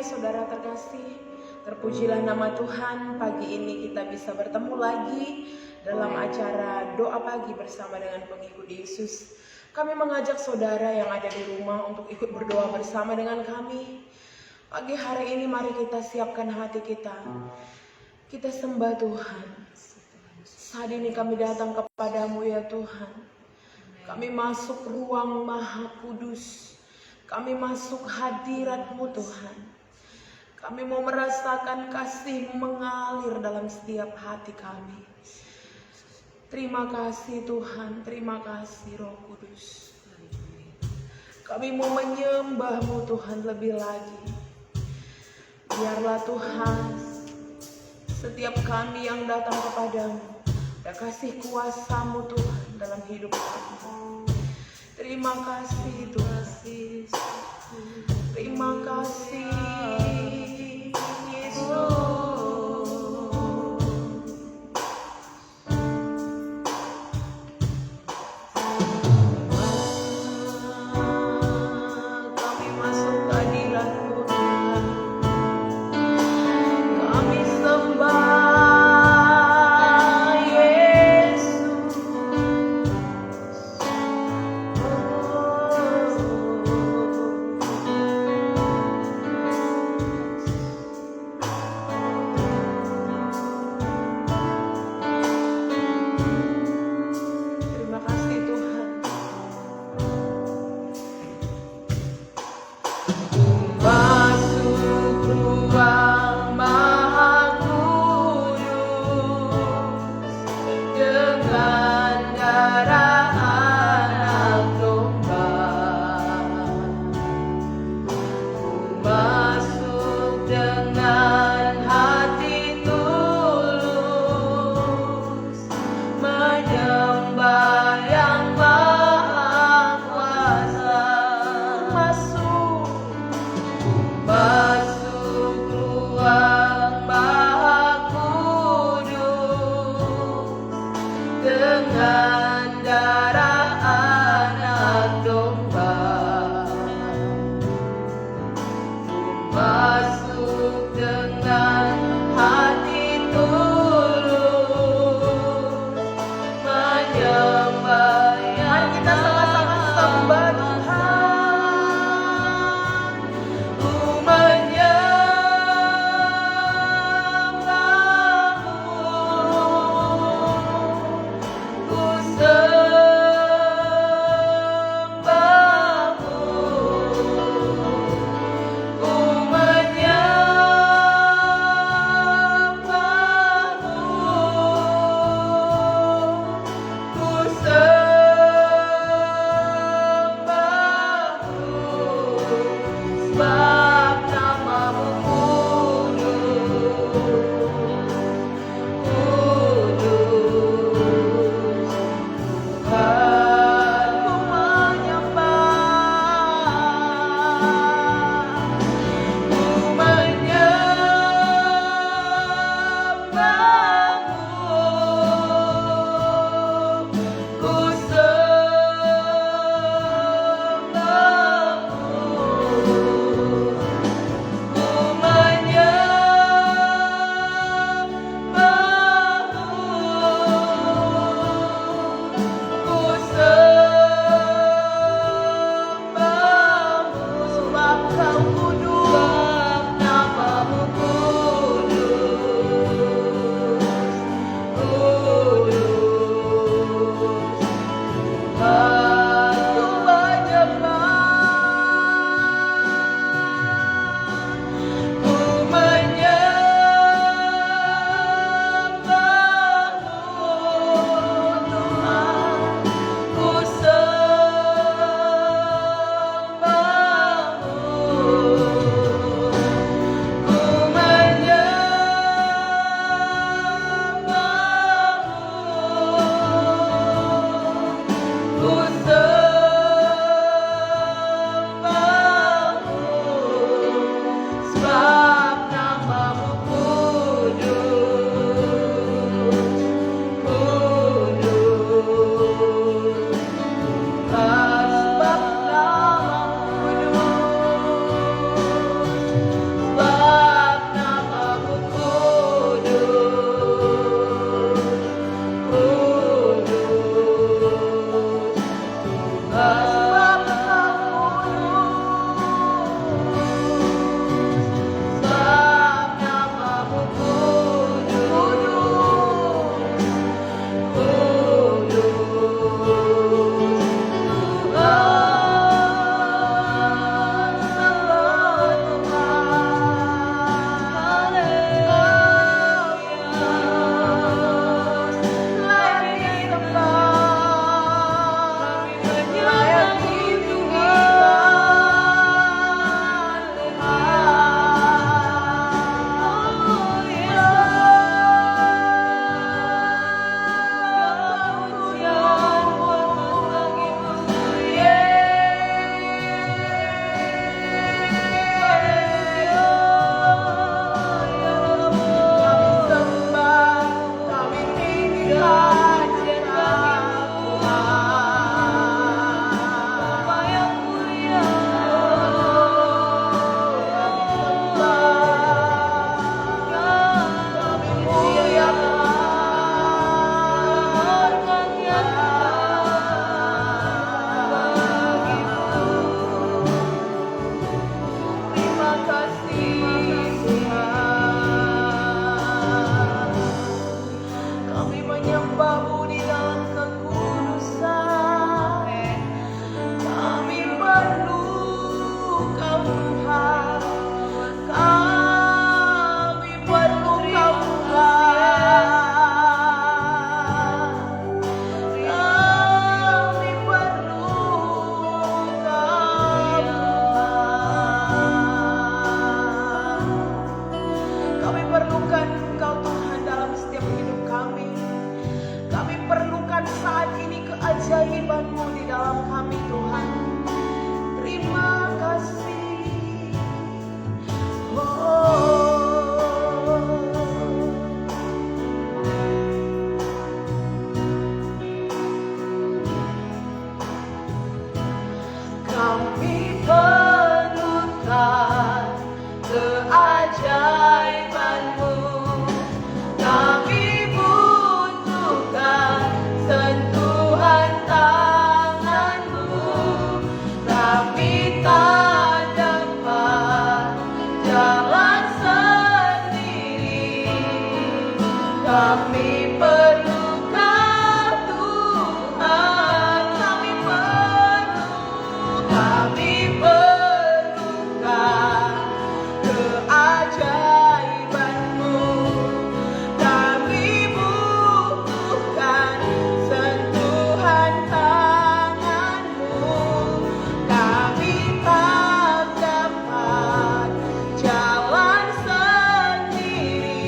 saudara terkasih, terpujilah nama Tuhan. Pagi ini kita bisa bertemu lagi dalam acara doa pagi bersama dengan pengikut Yesus. Kami mengajak saudara yang ada di rumah untuk ikut berdoa bersama dengan kami. Pagi hari ini mari kita siapkan hati kita. Kita sembah Tuhan. Saat ini kami datang kepadamu ya Tuhan. Kami masuk ruang Maha Kudus. Kami masuk hadirat-Mu Tuhan. Kami mau merasakan kasih mengalir dalam setiap hati kami. Terima kasih Tuhan, terima kasih Roh Kudus. Kami mau menyembah-Mu Tuhan lebih lagi. Biarlah Tuhan, setiap kami yang datang kepadamu, ada kasih kuasa-Mu Tuhan dalam hidup kami. Terima kasih Tuhan. Terima kasih Yesus. Kami masuk hadirat-Mu Tuhan. Kami sembah Yesus. Kami perlukan keajaiban-Mu. Kami butuhkan sentuhan tangan-Mu. Kami tak dapat jalan sendiri. Kami perlu Kau Tuhan. Kami perlukan keajaiban-Mu. Kami butuhkan sentuhan tangan-Mu. Kami tak dapat jalan sendiri.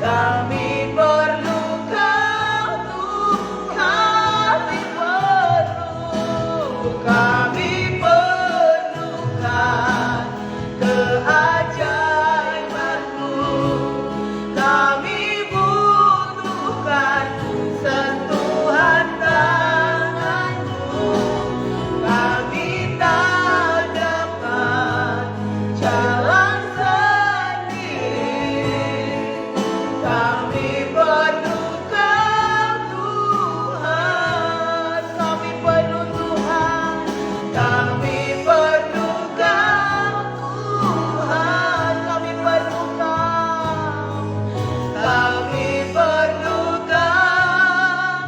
Kami perlu Kau Tuhan. Kami perlukan keajaiban-Mu. Kami butuhkan sentuhan tangan-Mu. Kami tak dapat jalan sendiri. Kami perlu Kau Tuhan. Kami perlu Tuhan. Kami perlu Kau Tuhan. Kami perlu Kau. Kami perlu Kau.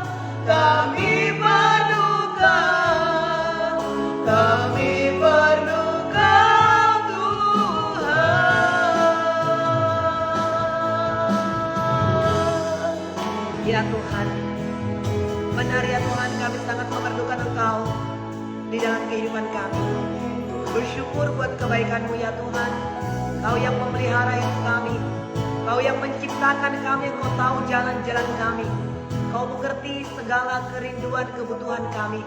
Kami perlu Kau. Kami perlu Kau Tuhan. Ya Tuhan, benar ya Tuhan, kami sangat memerlukan Engkau di dalam kehidupan kami. Bersyukur buat kebaikan-Mu ya Tuhan. Kau yang memelihara hidup kami, Kau yang menciptakan kami, Kau tahu jalan-jalan kami. Kau mengerti segala kerinduan kebutuhan kami.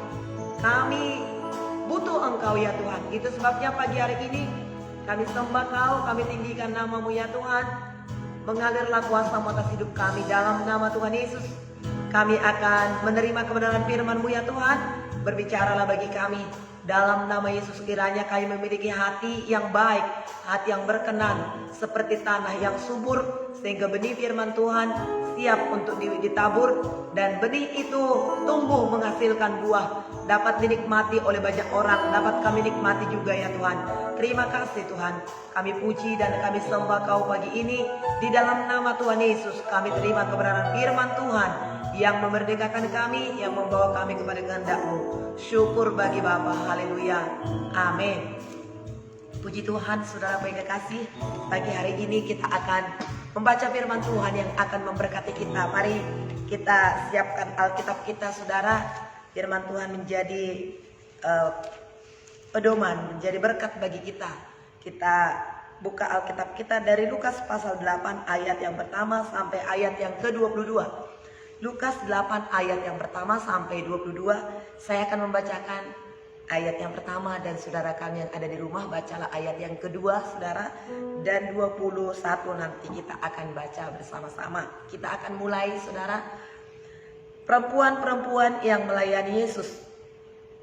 Kami butuh Engkau ya Tuhan. Itu sebabnya pagi hari ini kami sembah Kau, kami tinggikan nama-Mu ya Tuhan. Mengalirlah kuasa atas hidup kami dalam nama Tuhan Yesus. Kami akan menerima kebenaran firman-Mu ya Tuhan. Berbicaralah bagi kami dalam nama Yesus. Kiranya kami memiliki hati yang baik, hati yang berkenan, seperti tanah yang subur, sehingga benih firman Tuhan siap untuk ditabur, dan benih itu tumbuh menghasilkan buah, dapat dinikmati oleh banyak orang, dapat kami nikmati juga ya Tuhan. Terima kasih Tuhan, kami puji dan kami sembah Kau pagi ini. Di dalam nama Tuhan Yesus kami terima kebenaran firman Tuhan yang memerdekakan kami, yang membawa kami kepada kehendak-Mu. Syukur bagi Bapa, haleluya, amin. Puji Tuhan, saudara baik kasih, pagi hari ini kita akan membaca firman Tuhan yang akan memberkati kita. Mari kita siapkan Alkitab kita, saudara. Firman Tuhan menjadi pedoman, menjadi berkat bagi kita. Kita buka Alkitab kita dari Lukas pasal 8 ayat yang pertama sampai ayat yang ke-22. Lukas 8 ayat yang pertama sampai 22. Saya akan membacakan ayat yang pertama, dan saudara kami yang ada di rumah bacalah ayat yang kedua, saudara, dan 21 nanti kita akan baca bersama-sama. Kita akan mulai, saudara. Perempuan-perempuan yang melayani Yesus.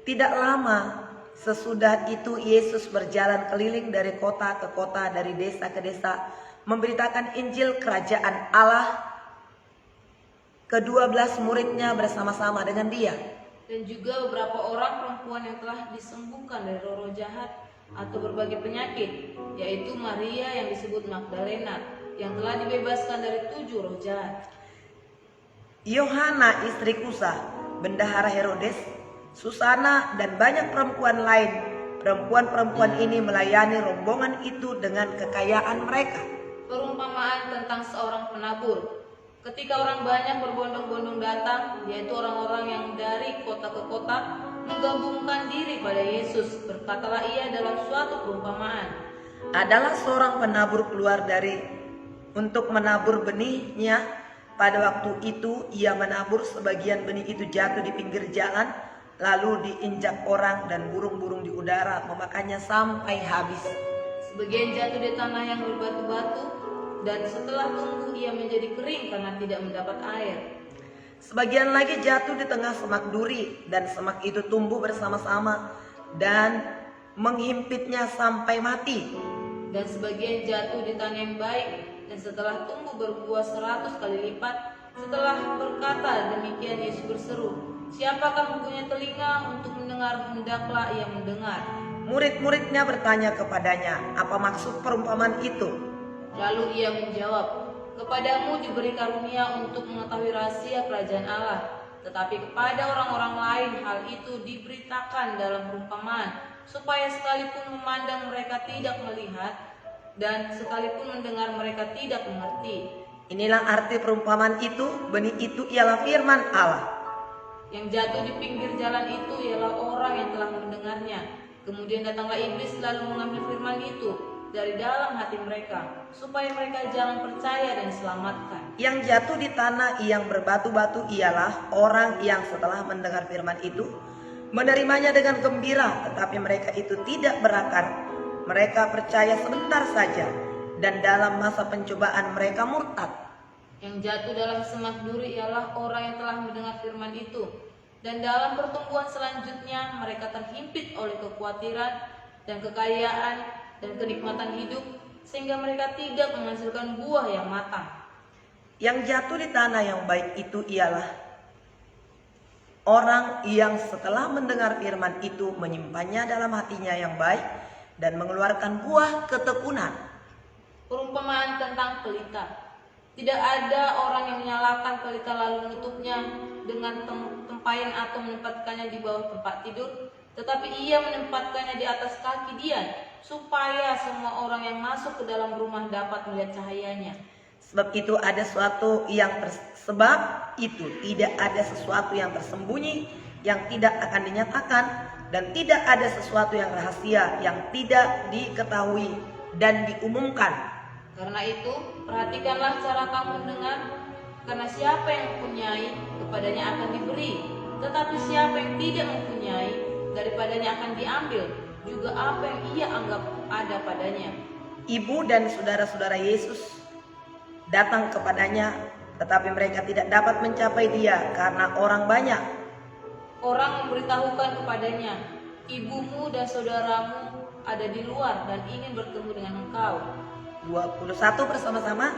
Tidak lama sesudah itu Yesus berjalan keliling dari kota ke kota, dari desa ke desa, memberitakan Injil kerajaan Allah. Ke-12 muridnya bersama-sama dengan dia. Dan juga beberapa orang perempuan yang telah disembuhkan dari roh-roh jahat atau berbagai penyakit, yaitu Maria yang disebut Magdalena, yang telah dibebaskan dari 7 roh jahat. Yohana istri Kusa, bendahara Herodes, Susana, dan banyak perempuan lain. Perempuan-perempuan ini melayani rombongan itu dengan kekayaan mereka. Perumpamaan tentang seorang penabur. Ketika orang banyak berbondong-bondong datang, yaitu orang-orang yang dari kota ke kota, menggabungkan diri pada Yesus, berkatalah ia dalam suatu perumpamaan. Adalah seorang penabur keluar untuk menabur benihnya. Pada waktu itu ia menabur, sebagian benih itu jatuh di pinggir jalan, lalu diinjak orang dan burung-burung di udara memakannya sampai habis. Sebagian jatuh di tanah yang berbatu-batu, dan setelah tumbuh ia menjadi kering karena tidak mendapat air. Sebagian lagi jatuh di tengah semak duri, dan semak itu tumbuh bersama-sama dan menghimpitnya sampai mati. Dan sebagian jatuh di tanah yang baik, dan setelah tumbuh berbuah 100 kali lipat. Setelah berkata demikian, Yesus berseru, "Siapakah mempunyai telinga untuk mendengar, hendaklah ia mendengar." Murid-muridnya bertanya kepadanya, "Apa maksud perumpamaan itu?" Lalu ia menjawab, "Kepadamu diberi karunia untuk mengetahui rahasia kerajaan Allah, tetapi kepada orang-orang lain hal itu diberitakan dalam perumpamaan, supaya sekalipun memandang mereka tidak melihat, dan sekalipun mendengar mereka tidak mengerti." Inilah arti perumpamaan itu. Benih itu ialah firman Allah. Yang jatuh di pinggir jalan itu ialah orang yang telah mendengarnya. Kemudian datanglah iblis lalu mengambil firman itu dari dalam hati mereka, supaya mereka jangan percaya dan diselamatkan. Yang jatuh di tanah yang berbatu-batu ialah orang yang setelah mendengar firman itu menerimanya dengan gembira, tetapi mereka itu tidak berakar. Mereka percaya sebentar saja, dan dalam masa pencobaan mereka murtad. Yang jatuh dalam semak duri ialah orang yang telah mendengar firman itu, dan dalam pertumbuhan selanjutnya mereka terhimpit oleh kekhawatiran dan kekayaan dan kenikmatan hidup, sehingga mereka tidak menghasilkan buah yang matang. Yang jatuh di tanah yang baik itu ialah orang yang setelah mendengar firman itu menyimpannya dalam hatinya yang baik dan mengeluarkan buah ketekunan. Perumpamaan tentang pelita. Tidak ada orang yang menyalakan pelita lalu menutupnya dengan tempayan atau menempatkannya di bawah tempat tidur, tetapi ia menempatkannya di atas kaki Dian, supaya semua orang yang masuk ke dalam rumah dapat melihat cahayanya. Sebab itu tidak ada sesuatu yang tersembunyi yang tidak akan dinyatakan, dan tidak ada sesuatu yang rahasia yang tidak diketahui dan diumumkan. Karena itu, perhatikanlah cara kamu mendengar, karena siapa yang mempunyai, kepadanya akan diberi, tetapi siapa yang tidak mempunyai, daripadanya akan diambil juga apa yang ia anggap ada padanya. Ibu dan saudara-saudara Yesus datang kepadanya, tetapi mereka tidak dapat mencapai dia karena orang banyak. Orang memberitahukan kepadanya, "Ibumu dan saudaramu ada di luar dan ingin bertemu dengan engkau." 21 bersama-sama.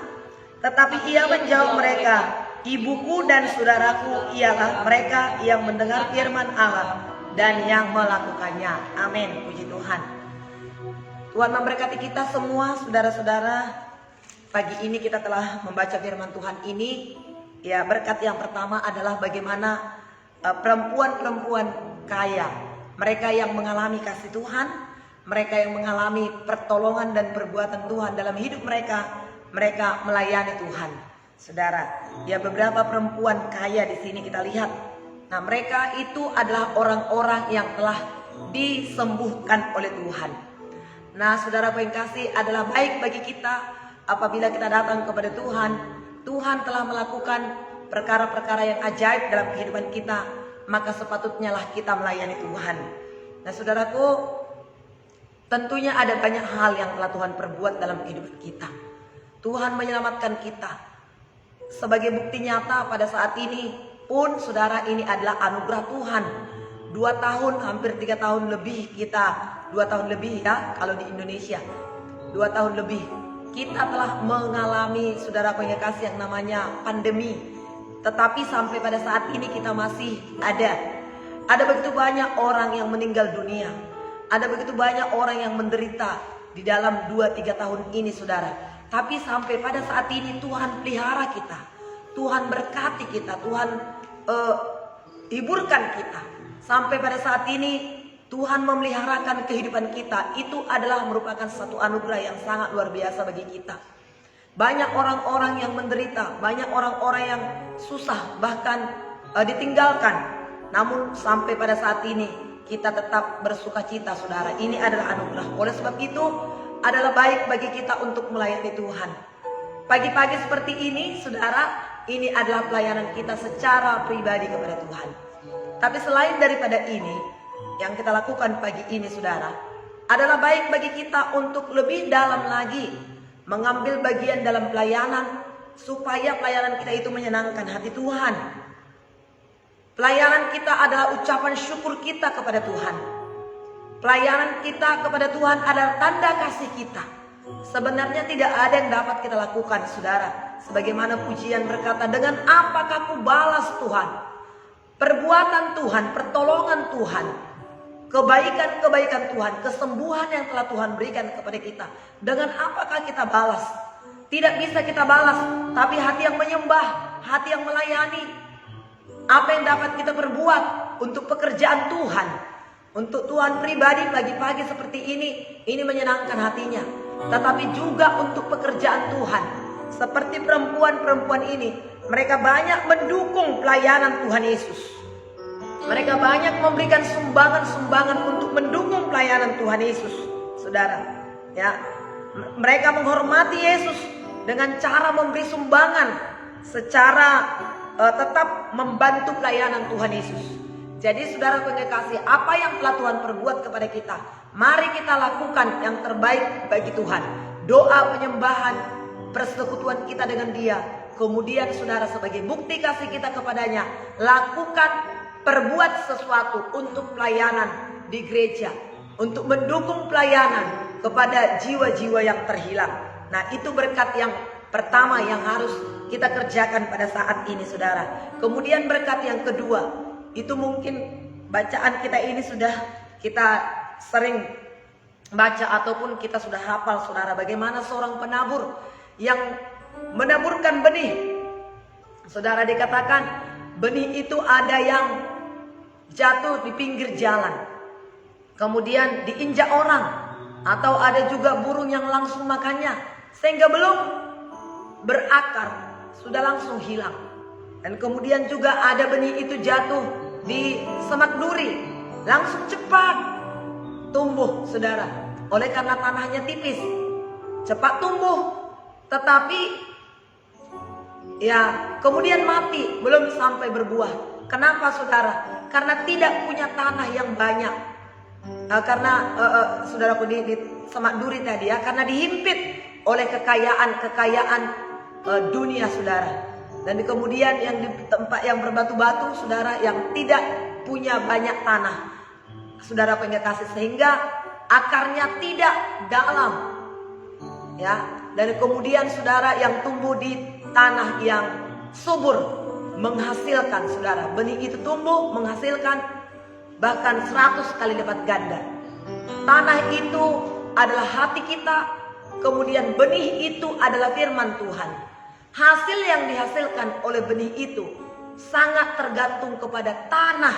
Tetapi ia menjawab mereka, "Ibuku dan saudaraku ialah mereka yang mendengar firman Allah dan yang melakukannya." Amin, puji Tuhan. Tuhan memberkati kita semua, saudara-saudara. Pagi ini kita telah membaca firman Tuhan ini. Ya, berkat yang pertama adalah bagaimana perempuan-perempuan kaya, mereka yang mengalami kasih Tuhan, mereka yang mengalami pertolongan dan perbuatan Tuhan dalam hidup mereka, mereka melayani Tuhan. Saudara, ya beberapa perempuan kaya di sini kita lihat. Nah, mereka itu adalah orang-orang yang telah disembuhkan oleh Tuhan. Nah, saudara yang kasih, adalah baik bagi kita apabila kita datang kepada Tuhan. Tuhan telah melakukan perkara-perkara yang ajaib dalam kehidupan kita, maka sepatutnya lah kita melayani Tuhan. Nah, saudaraku, tentunya ada banyak hal yang telah Tuhan perbuat dalam kehidupan kita. Tuhan menyelamatkan kita. Sebagai bukti nyata pada saat ini pun, saudara, ini adalah anugerah Tuhan. 2 tahun, hampir 3 tahun lebih kita, 2 tahun lebih ya kalau di Indonesia, 2 tahun lebih kita telah mengalami, saudara yang kasih, yang namanya pandemi. Tetapi sampai pada saat ini kita masih ada begitu banyak orang yang meninggal dunia. Ada begitu banyak orang yang menderita di dalam 2-3 tahun ini, saudara. Tapi sampai pada saat ini Tuhan pelihara kita, Tuhan berkati kita, Tuhan hiburkan kita. Sampai pada saat ini Tuhan memeliharakan kehidupan kita. Itu adalah merupakan satu anugerah yang sangat luar biasa bagi kita. Banyak orang-orang yang menderita, banyak orang-orang yang susah, bahkan ditinggalkan. Namun sampai pada saat ini kita tetap bersuka cita, saudara. Ini adalah anugerah. Oleh sebab itu adalah baik bagi kita untuk melayani Tuhan. Pagi-pagi seperti ini, saudara, ini adalah pelayanan kita secara pribadi kepada Tuhan. Tapi selain daripada ini, yang kita lakukan pagi ini, saudara, adalah baik bagi kita untuk lebih dalam lagi mengambil bagian dalam pelayanan, supaya pelayanan kita itu menyenangkan hati Tuhan. Pelayanan kita adalah ucapan syukur kita kepada Tuhan. Pelayanan kita kepada Tuhan adalah tanda kasih kita. Sebenarnya tidak ada yang dapat kita lakukan, saudara. Sebagaimana pujian berkata, dengan apakah ku balas Tuhan? Perbuatan Tuhan, pertolongan Tuhan, kebaikan-kebaikan Tuhan, kesembuhan yang telah Tuhan berikan kepada kita. Dengan apakah kita balas? Tidak bisa kita balas, tapi hati yang menyembah, hati yang melayani. Apa yang dapat kita perbuat untuk pekerjaan Tuhan, untuk Tuhan pribadi pagi-pagi seperti ini menyenangkan hatinya. Tetapi juga untuk pekerjaan Tuhan. Seperti perempuan-perempuan ini, mereka banyak mendukung pelayanan Tuhan Yesus. Mereka banyak memberikan sumbangan-sumbangan untuk mendukung pelayanan Tuhan Yesus, saudara. Ya, mereka menghormati Yesus dengan cara memberi sumbangan, secara tetap membantu pelayanan Tuhan Yesus. Jadi saudara kekasih, apa yang telah Tuhan perbuat kepada kita, mari kita lakukan yang terbaik bagi Tuhan. Doa penyembahan, persekutuan kita dengan Dia. Kemudian saudara, sebagai bukti kasih kita kepadanya, lakukan, perbuat sesuatu untuk pelayanan di gereja, untuk mendukung pelayanan kepada jiwa-jiwa yang terhilang. Nah, itu berkat yang pertama yang harus kita kerjakan pada saat ini, saudara. Kemudian berkat yang kedua, itu mungkin bacaan kita ini sudah kita sering baca ataupun kita sudah hafal, saudara. Bagaimana seorang penabur yang menaburkan benih. Saudara, dikatakan benih itu ada yang jatuh di pinggir jalan, kemudian diinjak orang, atau ada juga burung yang langsung makannya, sehingga belum berakar sudah langsung hilang. Dan kemudian juga ada benih itu jatuh di semak duri, langsung cepat tumbuh, saudara. Oleh karena tanahnya tipis, cepat tumbuh. Tetapi ya kemudian mati, belum sampai berbuah. Kenapa, saudara? Karena tidak punya tanah yang banyak. Saudaraku, di semak duri tadi ya, karena dihimpit oleh kekayaan dunia, saudara. Dan kemudian yang di tempat yang berbatu-batu, saudara, yang tidak punya banyak tanah, saudara pengasih, sehingga akarnya tidak dalam, ya. Dan kemudian saudara, yang tumbuh di tanah yang subur menghasilkan, saudara, benih itu tumbuh menghasilkan bahkan 100 kali lipat ganda. Tanah itu adalah hati kita, kemudian benih itu adalah firman Tuhan. Hasil yang dihasilkan oleh benih itu sangat tergantung kepada tanah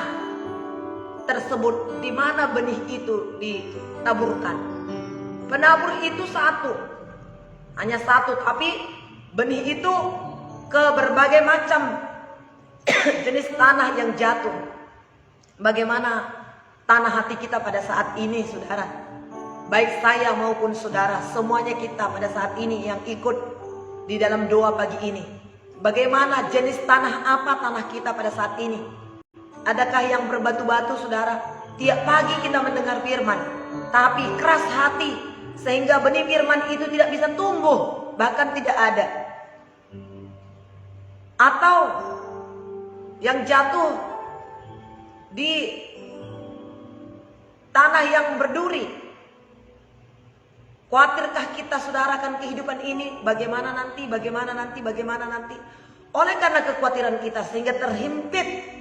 tersebut di mana benih itu ditaburkan. Penabur itu hanya satu, tapi benih itu ke berbagai macam jenis tanah yang jatuh. Bagaimana tanah hati kita pada saat ini, saudara? Baik saya maupun saudara, semuanya kita pada saat ini yang ikut di dalam doa pagi ini. Bagaimana jenis tanah apa tanah kita pada saat ini? Adakah yang berbatu-batu, saudara? Tiap pagi kita mendengar firman, tapi keras hati, sehingga benih firman itu tidak bisa tumbuh, bahkan tidak ada. Atau yang jatuh di tanah yang berduri. Khawatirkah kita, saudara, akan kehidupan ini? Bagaimana nanti? Oleh karena kekhawatiran kita, sehingga terhimpit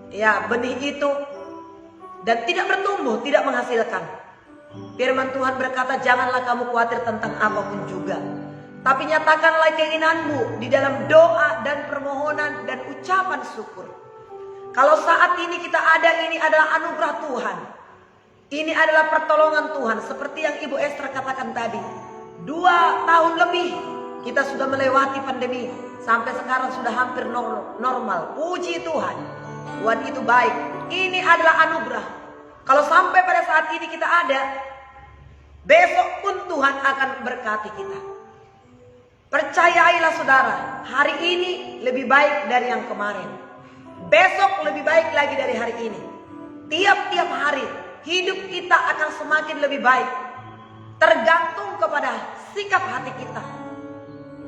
ya benih itu dan tidak bertumbuh, tidak menghasilkan. Firman Tuhan berkata, janganlah kamu khawatir tentang apapun juga, tapi nyatakanlah keinginanmu di dalam doa dan permohonan dan ucapan syukur. Kalau saat ini kita ada, ini adalah anugerah Tuhan. Ini adalah pertolongan Tuhan. Seperti yang Ibu Esther katakan tadi, 2 tahun lebih kita sudah melewati pandemi, sampai sekarang sudah hampir normal. Puji Tuhan, Tuhan itu baik. Ini adalah anugerah. Kalau sampai pada saat ini kita ada, besok pun Tuhan akan berkati kita. Percayailah, saudara, hari ini lebih baik dari yang kemarin. Besok lebih baik lagi dari hari ini. Tiap-tiap hari hidup kita akan semakin lebih baik, tergantung kepada sikap hati kita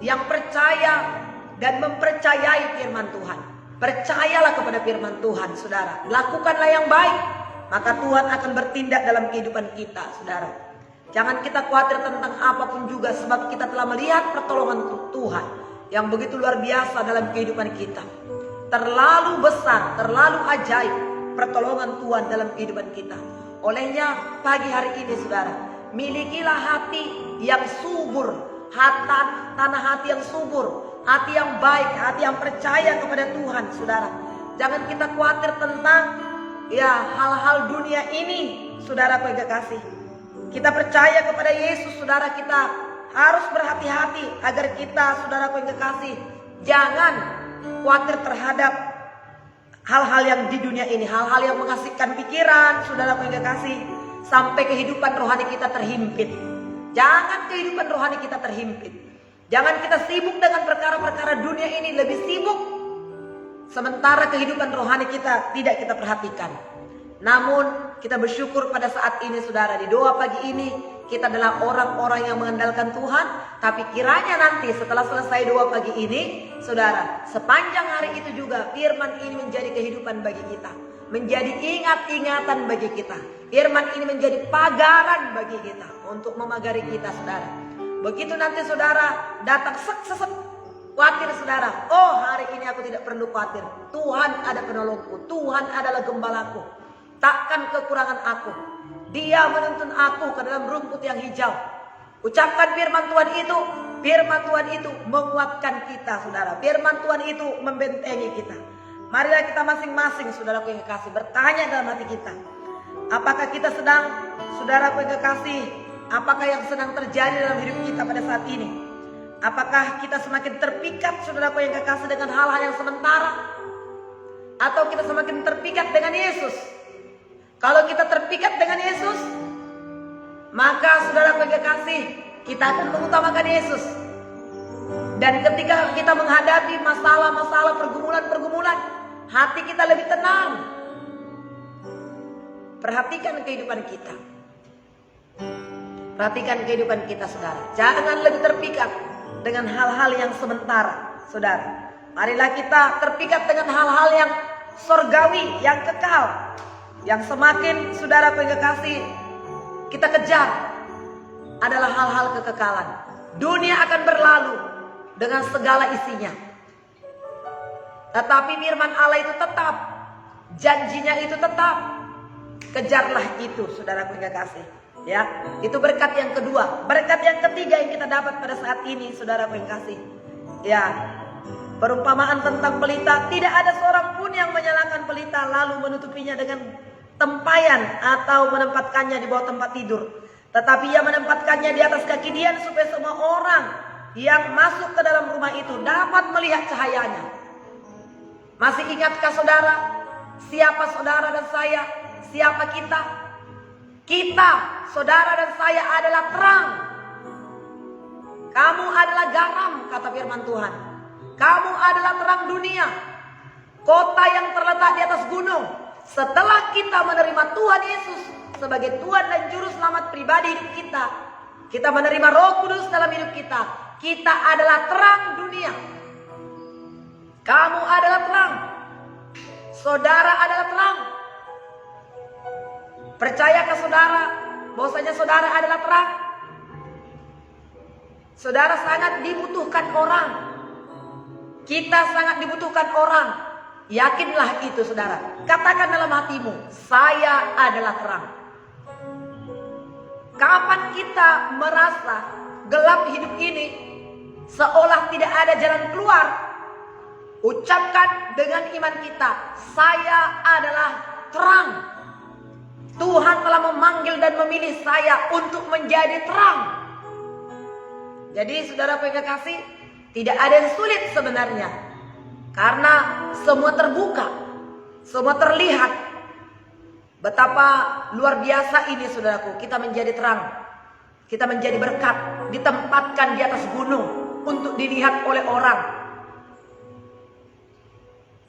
yang percaya dan mempercayai firman Tuhan. Percayalah kepada firman Tuhan, saudara. Lakukanlah yang baik, maka Tuhan akan bertindak dalam kehidupan kita, saudara. Jangan kita khawatir tentang apapun juga, sebab kita telah melihat pertolongan Tuhan yang begitu luar biasa dalam kehidupan kita. Terlalu besar, terlalu ajaib pertolongan Tuhan dalam kehidupan kita. Olehnya pagi hari ini, saudara, milikilah hati yang subur, tanah hati yang subur, hati yang baik, hati yang percaya kepada Tuhan, saudara. Jangan kita khawatir tentang hal-hal dunia ini, saudara yang kekasih. Kita percaya kepada Yesus, saudara. Kita harus berhati-hati agar kita, saudara yang kekasih, jangan khawatir terhadap hal-hal yang di dunia ini, hal-hal yang mengasihkan pikiran, saudara yang kekasih, sampai kehidupan rohani kita terhimpit. Jangan kehidupan rohani kita terhimpit. Jangan kita sibuk dengan perkara-perkara dunia ini, lebih sibuk, sementara kehidupan rohani kita tidak kita perhatikan. Namun kita bersyukur pada saat ini, saudara, di doa pagi ini kita adalah orang-orang yang mengandalkan Tuhan. Tapi kiranya nanti setelah selesai doa pagi ini, saudara, sepanjang hari itu juga firman ini menjadi kehidupan bagi kita, menjadi ingat-ingatan bagi kita. Firman ini menjadi pagaran bagi kita untuk memagari kita, saudara. Begitu nanti saudara datang sesek khawatir, saudara, oh hari ini aku tidak perlu khawatir, Tuhan ada penolongku, Tuhan adalah gembalaku, takkan kekurangan aku. Dia menuntun aku ke dalam rumput yang hijau. Ucapkan firman Tuhan itu. Firman Tuhan itu menguatkan kita, saudara. Firman Tuhan itu membentengi kita. Marilah kita masing-masing, saudaraku yang kekasih, bertanya dalam hati kita. Apakah kita sedang, saudaraku yang kekasih, apakah yang sedang terjadi dalam hidup kita pada saat ini? Apakah kita semakin terpikat, saudaraku yang kekasih, dengan hal-hal yang sementara? Atau kita semakin terpikat dengan Yesus? Kalau kita terpikat dengan Yesus, maka saudara yang kekasih, kita akan mengutamakan Yesus. Dan ketika kita menghadapi masalah-masalah, pergumulan-pergumulan, hati kita lebih tenang. Perhatikan kehidupan kita. Perhatikan kehidupan kita, saudara. Jangan lebih terpikat dengan hal-hal yang sementara, saudara. Marilah kita terpikat dengan hal-hal yang surgawi, yang kekal. Yang semakin, saudara yang kekasih, kita kejar adalah hal-hal kekekalan. Dunia akan berlalu dengan segala isinya, tetapi firman Allah itu tetap, janjinya itu tetap. Kejarlah itu, saudara yang kekasih. Ya, itu berkat yang kedua. Berkat yang ketiga yang kita dapat pada saat ini, saudara yang kekasih. Ya, perumpamaan tentang pelita. Tidak ada seorang pun yang menyalakan pelita lalu menutupinya dengan tempayan atau menempatkannya di bawah tempat tidur, tetapi ia menempatkannya di atas kaki Dian supaya semua orang yang masuk ke dalam rumah itu dapat melihat cahayanya. Masih ingatkah saudara siapa saudara dan saya? Siapa kita? Kita, saudara dan saya, adalah terang. Kamu adalah garam, kata firman Tuhan. Kamu adalah terang dunia, kota yang terletak di atas gunung. Setelah kita menerima Tuhan Yesus sebagai Tuhan dan Juru Selamat pribadi hidup kita, kita menerima Roh Kudus dalam hidup kita, kita adalah terang dunia. Kamu adalah terang, saudara adalah terang. Percayakah saudara bahwasanya saudara adalah terang? Saudara sangat dibutuhkan orang. Kita sangat dibutuhkan orang. Yakinlah itu, saudara. Katakan dalam hatimu, saya adalah terang. Kapan kita merasa gelap hidup ini, seolah tidak ada jalan keluar, ucapkan dengan iman kita, saya adalah terang. Tuhan telah memanggil dan memilih saya untuk menjadi terang. Jadi saudara kekasih, tidak ada yang sulit sebenarnya. Karena semua terbuka, semua terlihat. Betapa luar biasa ini, saudaraku. Kita menjadi terang, kita menjadi berkat, ditempatkan di atas gunung untuk dilihat oleh orang.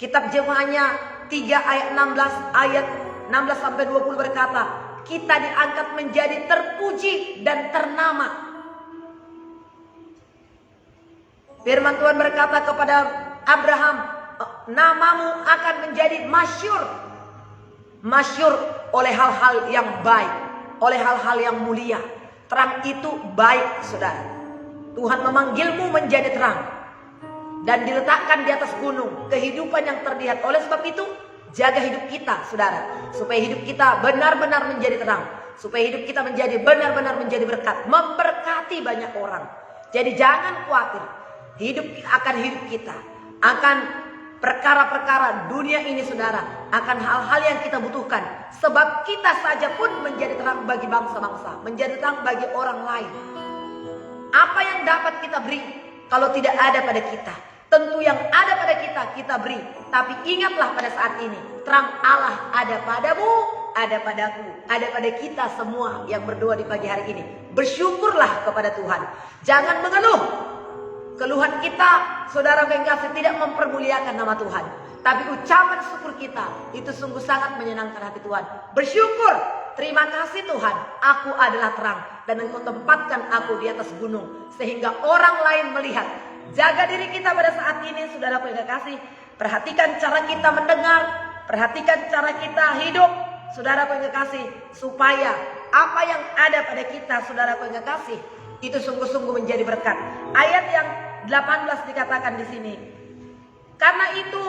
Kitab Jemaahnya 3 ayat 16 sampai 20 berkata, kita diangkat menjadi terpuji dan ternama. Firman Tuhan berkata kepada Abraham, namamu akan menjadi masyhur. Masyhur oleh hal-hal yang baik, oleh hal-hal yang mulia. Terang itu baik, saudara. Tuhan memanggilmu menjadi terang dan diletakkan di atas gunung, kehidupan yang terlihat. Oleh sebab itu, jaga hidup kita, saudara, supaya hidup kita benar-benar menjadi terang, supaya hidup kita menjadi benar-benar menjadi berkat, memberkati banyak orang. Jadi jangan khawatir hidup kita akan perkara-perkara dunia ini, saudara, akan hal-hal yang kita butuhkan. Sebab kita saja pun menjadi terang bagi bangsa-bangsa, menjadi terang bagi orang lain. Apa yang dapat kita beri kalau tidak ada pada kita? Tentu yang ada pada kita beri. Tapi ingatlah pada saat ini, terang Allah ada padamu, ada padaku, ada pada kita semua yang berdoa di pagi hari ini. Bersyukurlah kepada Tuhan. Jangan mengeluh. Keluhan kita, saudara yang kasih, tidak mempermuliakan nama Tuhan. Tapi ucapan syukur kita, itu sungguh sangat menyenangkan hati Tuhan. Bersyukur, terima kasih Tuhan, aku adalah terang. Dan Engkau tempatkan aku di atas gunung, sehingga orang lain melihat. Jaga diri kita pada saat ini, saudara yang kasih. Perhatikan cara kita mendengar, perhatikan cara kita hidup, saudara yang kasih. Supaya apa yang ada pada kita, saudara yang kasih, itu sungguh-sungguh menjadi berkat. Ayat yang 18 dikatakan di sini. Karena itu,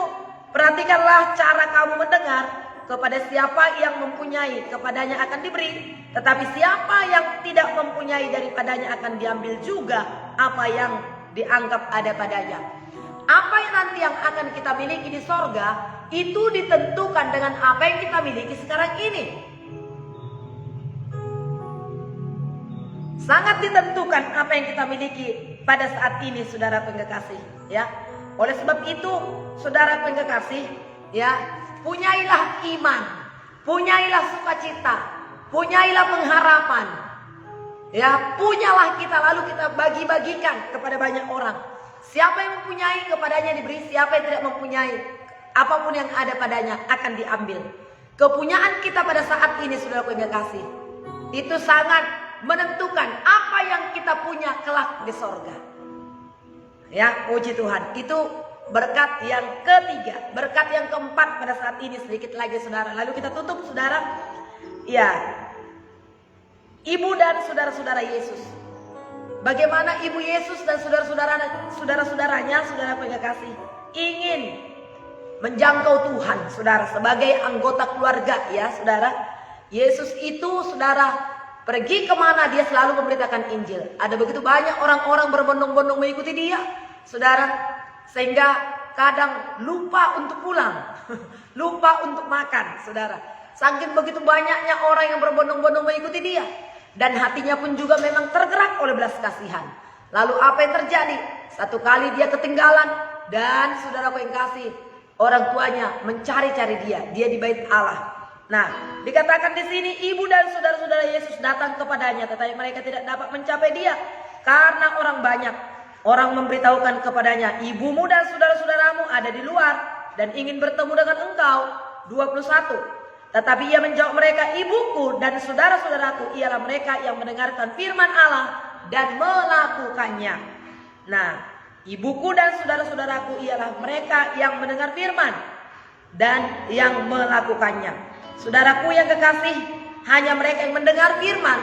perhatikanlah cara kamu mendengar. Kepada siapa yang mempunyai, kepadanya akan diberi. Tetapi siapa yang tidak mempunyai, daripadanya akan diambil juga apa yang dianggap ada padanya. Apa yang nanti yang akan kita miliki di sorga, itu ditentukan dengan apa yang kita miliki sekarang ini. Sangat ditentukan apa yang kita miliki pada saat ini, saudara pengkasih, ya. Oleh sebab itu, saudara pengkasih, ya, punyailah iman, punyailah sukacita, punyailah pengharapan, ya, punyalah kita, lalu kita bagi-bagikan kepada banyak orang. Siapa yang mempunyai, kepadanya diberi. Siapa yang tidak mempunyai, apapun yang ada padanya akan diambil. Kepunyaan kita pada saat ini, saudara pengkasih, itu sangat menentukan apa yang kita punya kelak di sorga. Ya, puji Tuhan. Itu berkat yang ketiga. Berkat yang keempat pada saat ini, sedikit lagi saudara. Lalu kita tutup, saudara. Ya, ibu dan saudara-saudara Yesus. Bagaimana ibu Yesus dan saudara-saudaranya, saudara pengkasih, ingin menjangkau Tuhan, saudara, sebagai anggota keluarga, ya, saudara. Yesus itu, saudara, pergi kemana dia selalu memberitakan Injil. Ada begitu banyak orang-orang berbondong-bondong mengikuti dia, saudara, sehingga kadang lupa untuk pulang, lupa untuk makan, saudara. Saking begitu banyaknya orang yang berbondong-bondong mengikuti dia, dan hatinya pun juga memang tergerak oleh belas kasihan. Lalu apa yang terjadi? Satu kali dia ketinggalan, dan saudara yang kasih, orang tuanya mencari-cari dia di bait Allah. Nah, dikatakan di sini ibu dan saudara-saudara Yesus datang kepadanya, tetapi mereka tidak dapat mencapai dia karena orang banyak. Orang memberitahukan kepadanya, ibumu dan saudara-saudaramu ada di luar dan ingin bertemu dengan engkau. 21. Tetapi ia menjawab mereka, ibuku dan saudara-saudaraku ialah mereka yang mendengarkan firman Allah dan melakukannya. Nah, ibuku dan saudara-saudaraku ialah mereka yang mendengar firman dan yang melakukannya. Saudaraku yang kekasih, hanya mereka yang mendengar firman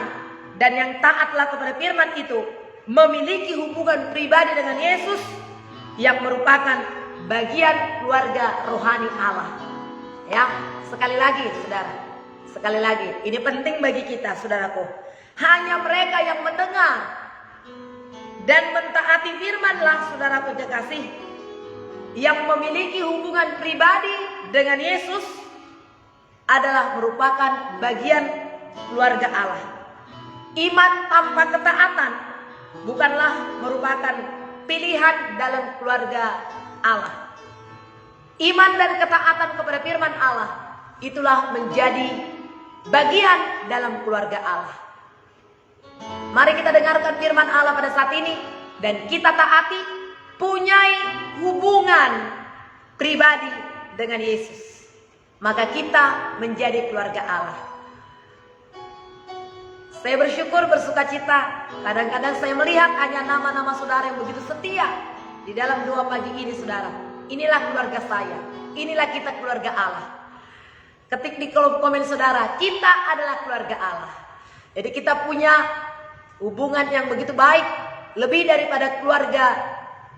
dan yang taatlah kepada firman itu memiliki hubungan pribadi dengan Yesus yang merupakan bagian keluarga rohani Allah. Ya, sekali lagi saudara, sekali lagi, ini penting bagi kita, saudaraku. Hanya mereka yang mendengar dan mentaati firman-lah, saudaraku kekasih, yang memiliki hubungan pribadi dengan Yesus adalah merupakan bagian keluarga Allah. Iman tanpa ketaatan bukanlah merupakan pilihan dalam keluarga Allah. Iman dan ketaatan kepada firman Allah itulah menjadi bagian dalam keluarga Allah. Mari kita dengarkan firman Allah pada saat ini dan kita taati, punyai hubungan pribadi dengan Yesus. Maka kita menjadi keluarga Allah. Saya bersyukur, bersukacita. Kadang-kadang saya melihat hanya nama-nama saudara yang begitu setia di dalam doa pagi ini, saudara. Inilah keluarga saya. Inilah kita keluarga Allah. Ketik di kolom komen saudara, kita adalah keluarga Allah. Jadi kita punya hubungan yang begitu baik, lebih daripada keluarga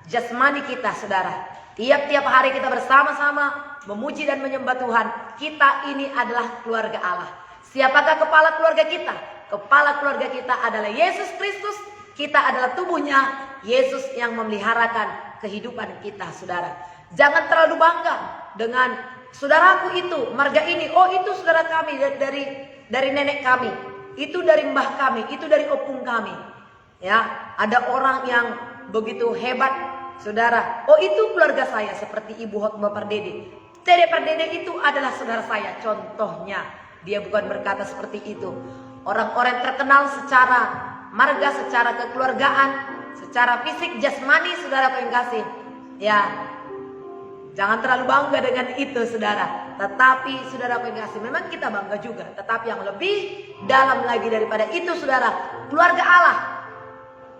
jasmani kita, saudara. Tiap-tiap hari kita bersama-sama memuji dan menyembah Tuhan. Kita ini adalah keluarga Allah. Siapakah kepala keluarga kita? Kepala keluarga kita adalah Yesus Kristus. Kita adalah tubuhnya Yesus yang memeliharakan kehidupan kita, saudara. Jangan terlalu bangga dengan saudaraku itu, marga ini. Oh, itu saudara kami dari nenek kami. Itu dari mbah kami, itu dari opung kami. Ya, ada orang yang begitu hebat, saudara. Oh, itu keluarga saya, seperti Ibu Hotma Pardede. Dede Pardede itu adalah saudara saya. Contohnya, dia bukan berkata seperti itu. Orang-orang terkenal secara marga, secara kekeluargaan, secara fisik, jasmani, saudara yang kasih. Ya, jangan terlalu bangga dengan itu, saudara. Tetapi saudara pengasih, memang kita bangga juga. Tetapi yang lebih dalam lagi daripada itu, saudara, keluarga Allah.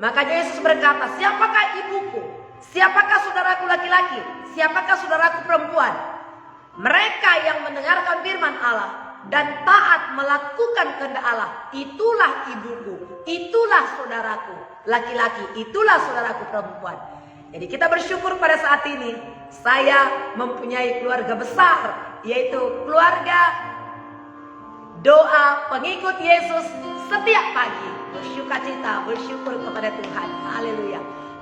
Makanya Yesus berkata, siapakah ibuku? Siapakah saudaraku laki-laki? Siapakah saudaraku perempuan? Mereka yang mendengarkan firman Allah dan taat melakukan kehendak Allah, itulah ibuku, itulah saudaraku laki-laki, itulah saudaraku perempuan. Jadi kita bersyukur pada saat ini saya mempunyai keluarga besar, yaitu keluarga doa pengikut Yesus setiap pagi. Bersukacita, bersyukur kepada Tuhan. Haleluya.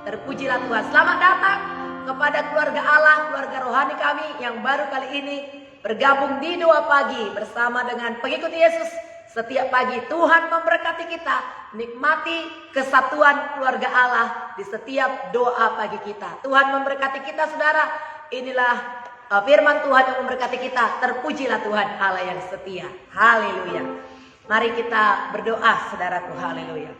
Terpujilah Tuhan. Selamat datang kepada keluarga Allah, keluarga rohani kami yang baru kali ini bergabung di doa pagi bersama dengan pengikut Yesus. Setiap pagi Tuhan memberkati kita, nikmati kesatuan keluarga Allah di setiap doa pagi kita. Tuhan memberkati kita, saudara. Inilah firman Tuhan yang memberkati kita. Terpujilah Tuhan Allah yang setia. Haleluya. Mari kita berdoa, saudaraku. Haleluya.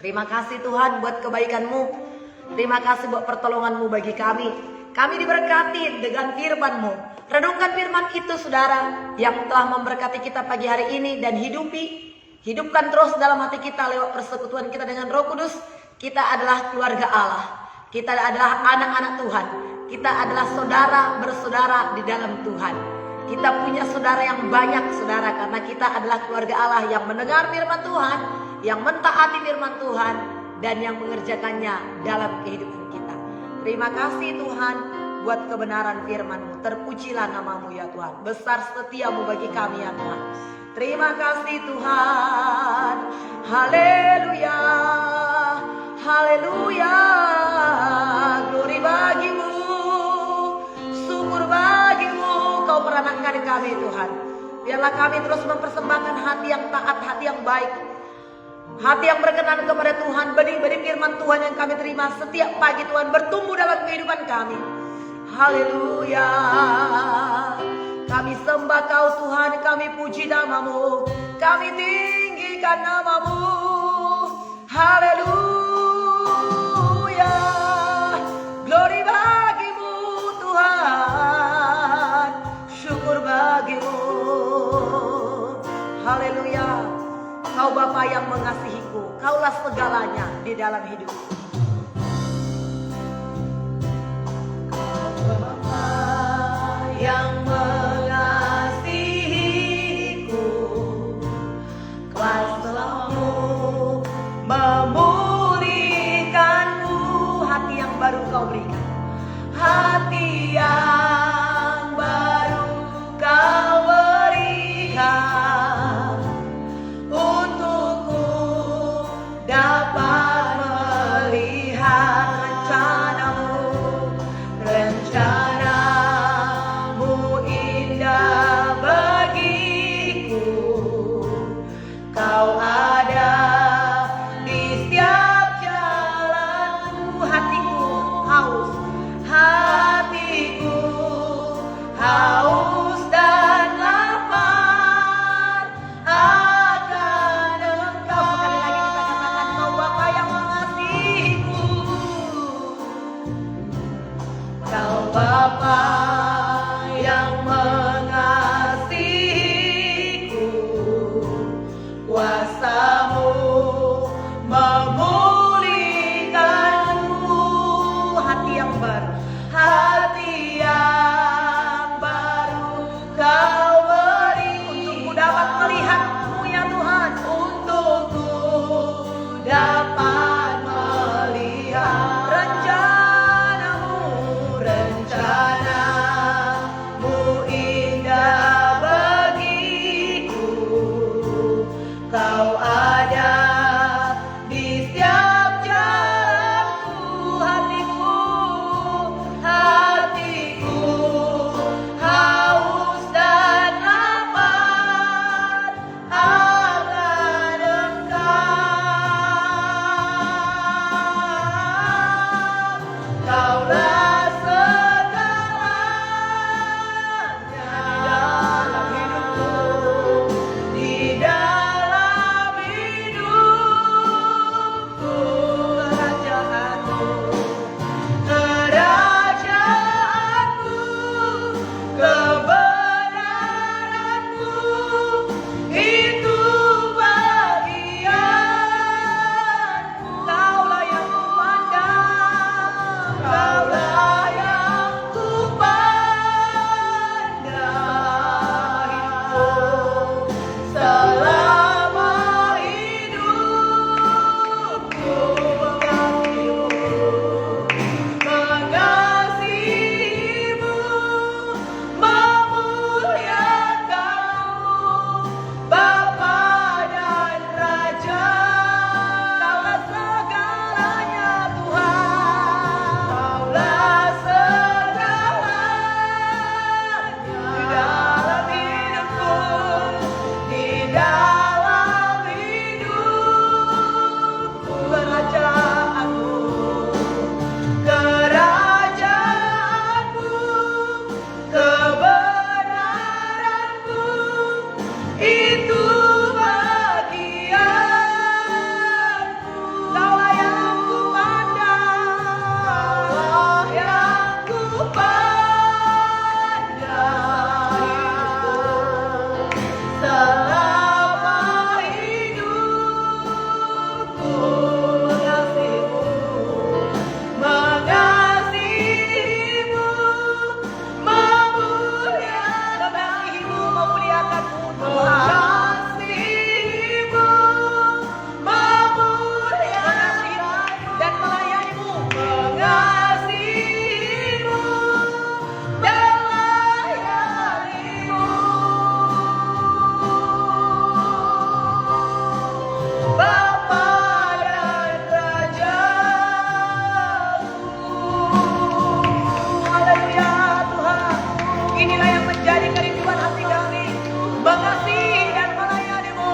Terima kasih Tuhan buat kebaikan-Mu. Terima kasih buat pertolongan-Mu bagi kami. Kami diberkati dengan firman-Mu. Renungkan firman itu, saudara, yang telah memberkati kita pagi hari ini, dan hidupkan terus dalam hati kita lewat persekutuan kita dengan Roh Kudus. Kita adalah keluarga Allah. Kita adalah anak-anak Tuhan. Kita adalah saudara bersaudara di dalam Tuhan. Kita punya saudara yang banyak, saudara, karena kita adalah keluarga Allah yang mendengar firman Tuhan, yang mentaati firman Tuhan, dan yang mengerjakannya dalam kehidupan kita. Terima kasih Tuhan buat kebenaran firman-Mu. Terpujilah nama-Mu ya Tuhan. Besar setiamu bagi kami ya Tuhan. Terima kasih Tuhan. Haleluya. Haleluya. Glory bagi-Mu. Syukur bagi-Mu. Kau meranakkan kami Tuhan. Biarlah kami terus mempersembahkan hati yang taat, hati yang baik, hati yang berkenan kepada Tuhan. Benih-benih firman Tuhan yang kami terima setiap pagi, Tuhan, bertumbuh dalam kehidupan kami. Haleluya. Kami sembah Kau Tuhan, kami puji nama-Mu, kami tinggikan nama-Mu. Haleluya. Glory bagi-Mu Tuhan, syukur bagi-Mu. Haleluya. Kau Bapa yang mengasihiku, Kaulah segalanya di dalam hidupku. Yang mengasihiku, kuasa-Mu memulihkanku. Hati yang baru Kau berikan, hati yang baru Kau berikan, untukku dapat melihat rencana-Mu. Rencana-Mu indah bagiku. Kau ada di setiap jalanku. Hatiku haus, hatiku haus dan lapar akan Engkau. Sekali lagi kita katakan, Kau Bapa yang mengasihiku. Kau Bapa yang mengasihiku, kuasa-Mu memulihkanku. Hati yang baru, hati yang baru Kau Kau ada di setiap jalanku, hatiku haus dan lapar akan Engkau. Kaulah segalanya di dalam hidupku, kerajaanku, kebenaranku, itu bagianku. Kaulah yang kupandang, Kaulah yang kupandang hidupku. Selama hidupku mengasihimu, memuliakanmu, Bapa dan Raja. Kaulah segalanya Tuhan, Kaulah segalanya di dalam hidupku, kerajaanku, kebenaranku, itu bagianku. Kaulah yang kupandang, Kaulah yang kupandang hidupku. Selama hidupku mengasihimu, memuliakanmu, mengasihimu, memuliakanmu, dan melayanimu, mengasihimu dan melayanimu, Bapa dan Rajaku. Haleluya Tuhan. Inilah yang menjadi kerinduan hati kami, mengasihi dan melayani-Mu,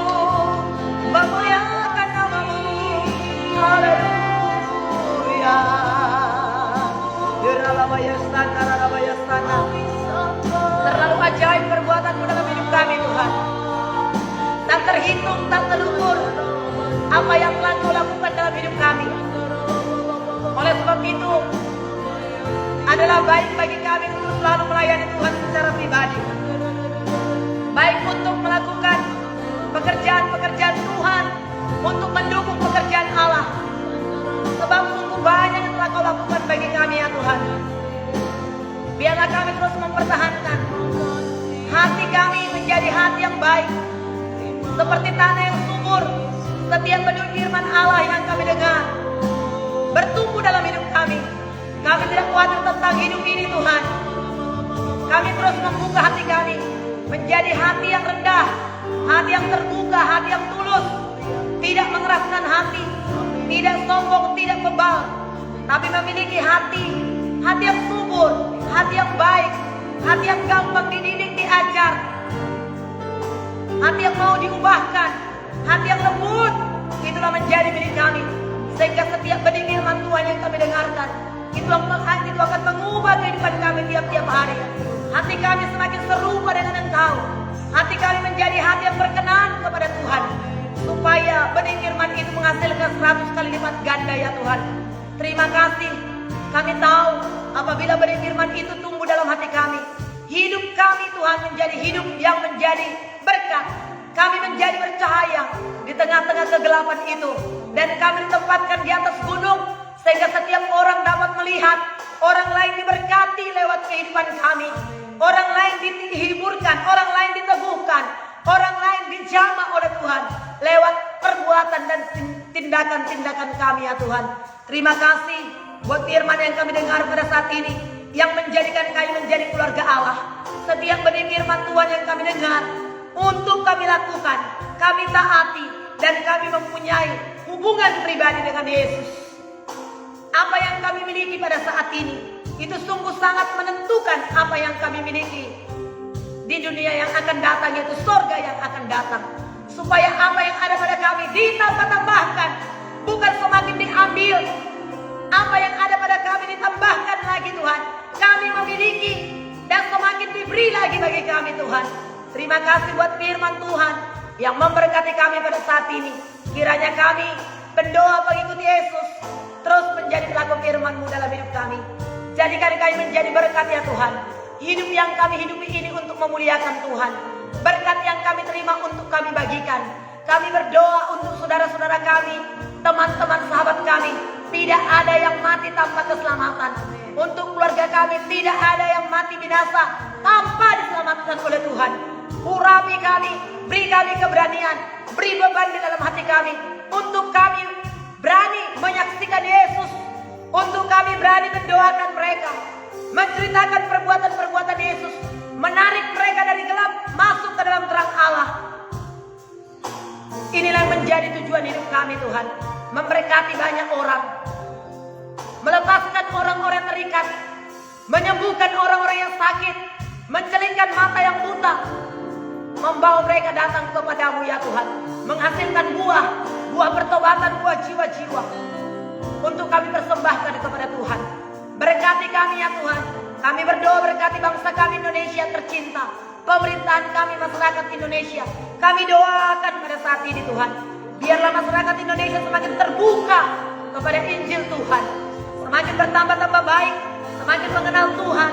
memuliakan nama-Mu. Haleluya. Terlalu ajaib perbuatan-Mu dalam hidup kami Tuhan. Tak terhitung, tak terukur apa yang telah Kau lakukan dalam hidup kami. Oleh sebab itu adalah baik bagi kami untuk selalu melayani Tuhan secara pribadi, baik untuk melakukan pekerjaan-pekerjaan Tuhan, untuk mendukung pekerjaan Allah. Sebab sungguh banyak yang telah Kau lakukan bagi kami ya Tuhan. Biarlah kami terus mempertahankan hati kami menjadi hati yang baik, seperti tanah yang subur. Setiap benih firman Allah yang kami dengar bertumbuh dalam hidup kami. Kami tidak khawatir tentang hidup ini Tuhan. Kami terus membuka hati kami menjadi hati yang rendah, hati yang terbuka, hati yang tulus, tidak mengeraskan hati, tidak sombong, tidak bebal, tapi memiliki hati yang subur, hati yang baik, hati yang gampang dididik, diajar, hati yang mau diubahkan, hati yang lembut. Itulah menjadi milik kami, sehingga setiap benih firman Tuhan yang kami dengarkan itu akan mengubah kehidupan kami tiap-tiap hari. Hati kami semakin serupa dengan Engkau. Hati kami menjadi hati yang berkenan kepada Tuhan, supaya benih firman itu menghasilkan 100 kali lipat ganda ya Tuhan. Terima kasih. Kami tahu apabila benih firman itu tumbuh dalam hati kami, hidup kami Tuhan menjadi hidup yang menjadi berkat. Kami menjadi bercahaya di tengah-tengah kegelapan itu, dan kami ditempatkan di atas gunung, sehingga setiap orang dapat melihat, orang lain diberkati lewat kehidupan kami, orang lain dihiburkan, orang lain diteguhkan, orang lain dijamah oleh Tuhan lewat perbuatan dan tindakan-tindakan kami ya Tuhan. Terima kasih buat firman yang kami dengar pada saat ini, yang menjadikan kami menjadi keluarga Allah. Setiap benih firman Tuhan yang kami dengar untuk kami lakukan, kami taati, dan kami mempunyai hubungan pribadi dengan Yesus. Apa yang kami miliki pada saat ini, itu sungguh sangat menentukan apa yang kami miliki di dunia yang akan datang, yaitu surga yang akan datang. Supaya apa yang ada pada kami ditambah-tambahkan, bukan semakin diambil. Apa yang ada pada kami ditambahkan lagi Tuhan. Kami memiliki dan semakin diberi lagi bagi kami Tuhan. Terima kasih buat firman Tuhan yang memberkati kami pada saat ini. Kiranya kami berdoa mengikuti Yesus, terus menjadi pelaku firman-Mu dalam hidup kami. Jadikan kami menjadi berkat ya Tuhan. Hidup yang kami hidupi ini untuk memuliakan Tuhan. Berkat yang kami terima untuk kami bagikan. Kami berdoa untuk saudara-saudara kami, teman-teman sahabat kami. Tidak ada yang mati tanpa keselamatan. Untuk keluarga kami tidak ada yang mati binasa tanpa diselamatkan oleh Tuhan. Urapi kami, beri kami keberanian, beri beban di dalam hati kami. Untuk kami berani menyaksikan Yesus. Untuk kami berani mendoakan mereka, menceritakan perbuatan-perbuatan Yesus, menarik mereka dari gelap masuk ke dalam terang Allah. Inilah yang menjadi tujuan hidup kami Tuhan. Memberkati banyak orang, melepaskan orang-orang yang terikat, menyembuhkan orang-orang yang sakit, mencelingkan mata yang buta, membawa mereka datang kepada-Mu ya Tuhan, menghasilkan buah pertobatan, buah jiwa-jiwa untuk kami persembahkan kepada Tuhan. Berkati kami ya Tuhan. Kami berdoa berkati bangsa kami Indonesia tercinta, pemerintahan kami masyarakat Indonesia. Kami doakan pada saat ini Tuhan, biarlah masyarakat Indonesia semakin terbuka kepada Injil Tuhan, semakin bertambah-tambah baik, semakin mengenal Tuhan,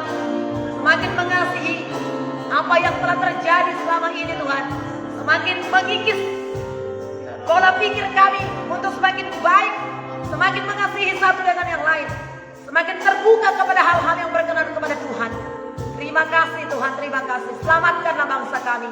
semakin mengasihi apa yang telah terjadi selama ini Tuhan, semakin mengikis pola pikir kami untuk semakin baik, semakin mengasihi satu dengan yang lain, semakin terbuka kepada hal-hal yang berkenan kepada Tuhan. Terima kasih Tuhan, terima kasih. Selamatkanlah bangsa kami,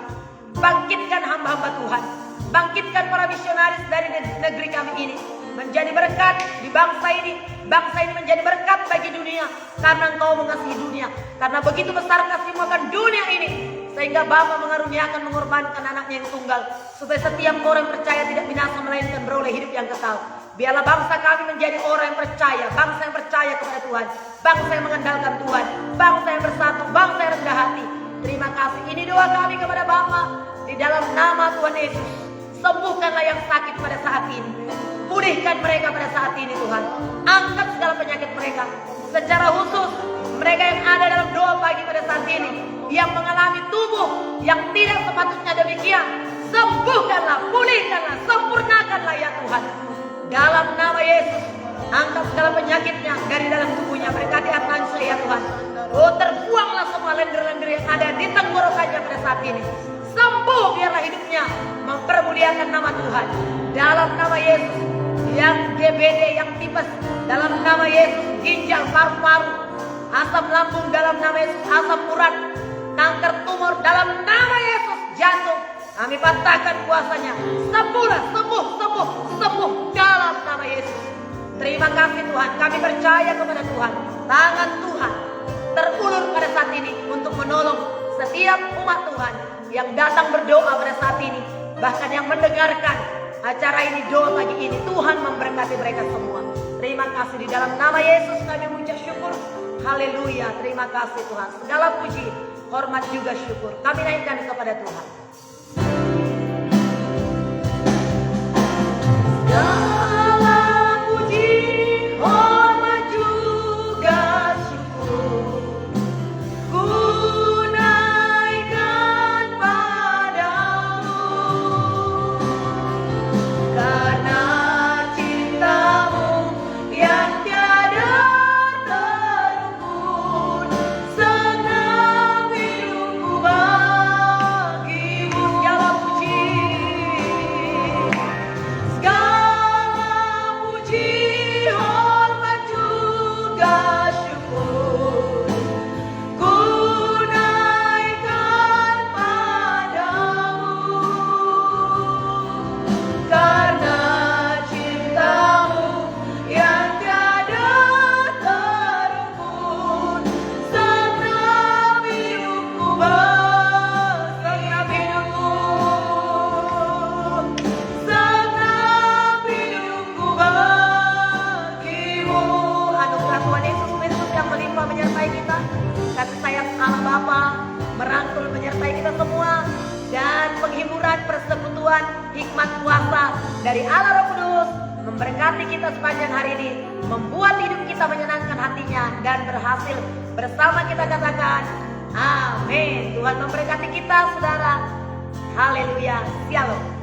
bangkitkan hamba-hamba Tuhan, bangkitkan para misionaris dari negeri kami ini, menjadi berkat di bangsa ini. Bangsa ini menjadi berkat bagi dunia, karena Engkau mengasihi dunia. Karena begitu besar kasih-Mu akan dunia ini, sehingga Bapa mengaruniakan mengorbankan anaknya yang tunggal, supaya setiap orang yang percaya tidak binasa melainkan beroleh hidup yang kekal. Biarlah bangsa kami menjadi orang yang percaya, bangsa yang percaya kepada Tuhan, bangsa yang mengandalkan Tuhan, bangsa yang bersatu, bangsa yang rendah hati. Terima kasih. Ini doa kami kepada Bapa di dalam nama Tuhan Yesus. Sembuhkanlah yang sakit pada saat ini, pulihkan mereka pada saat ini Tuhan. Angkat segala penyakit mereka. Secara khusus mereka yang ada dalam doa pagi pada saat ini, yang mengalami tubuh yang tidak sepatutnya demikian, sembuhkanlah, pulihkanlah, sempurnakanlah ya Tuhan. Dalam nama Yesus, angkat segala penyakitnya dari dalam tubuhnya. Berkati Atlanta ya Tuhan. Oh, terbuanglah semua lendir-lendir yang ada di tenggorokannya pada saat ini. Sembuh biarlah hidupnya mempermuliakan nama Tuhan. Dalam nama Yesus, yang DBD, yang tipes, dalam nama Yesus, ginjal, paru-paru, asam lambung dalam nama Yesus, asam urat, kanker tumor dalam nama Yesus, jantung, kami patahkan kuasanya. Sembuhlah, sembuh, sembuh, sembuh dalam nama Yesus. Terima kasih Tuhan, kami percaya kepada Tuhan. Tangan Tuhan terulur pada saat ini untuk menolong setiap umat Tuhan yang datang berdoa pada saat ini, bahkan yang mendengarkan acara ini, doa pagi ini. Tuhan memberkati mereka semua. Terima kasih di dalam nama Yesus kami mengucap syukur. Haleluya, terima kasih Tuhan. Segala puji, hormat juga syukur kami naikkan kepada Tuhan. Segala puji, hormat juga syukur ku naikkan padamu, karena cinta-Mu yang tiada terukur, senang hidupku bagimu. dari Allah Roh Kudus memberkati kita sepanjang hari ini, membuat hidup kita menyenangkan hatinya dan berhasil. Bersama kita katakan amin. Tuhan memberkati kita saudara. Haleluya. Shalom.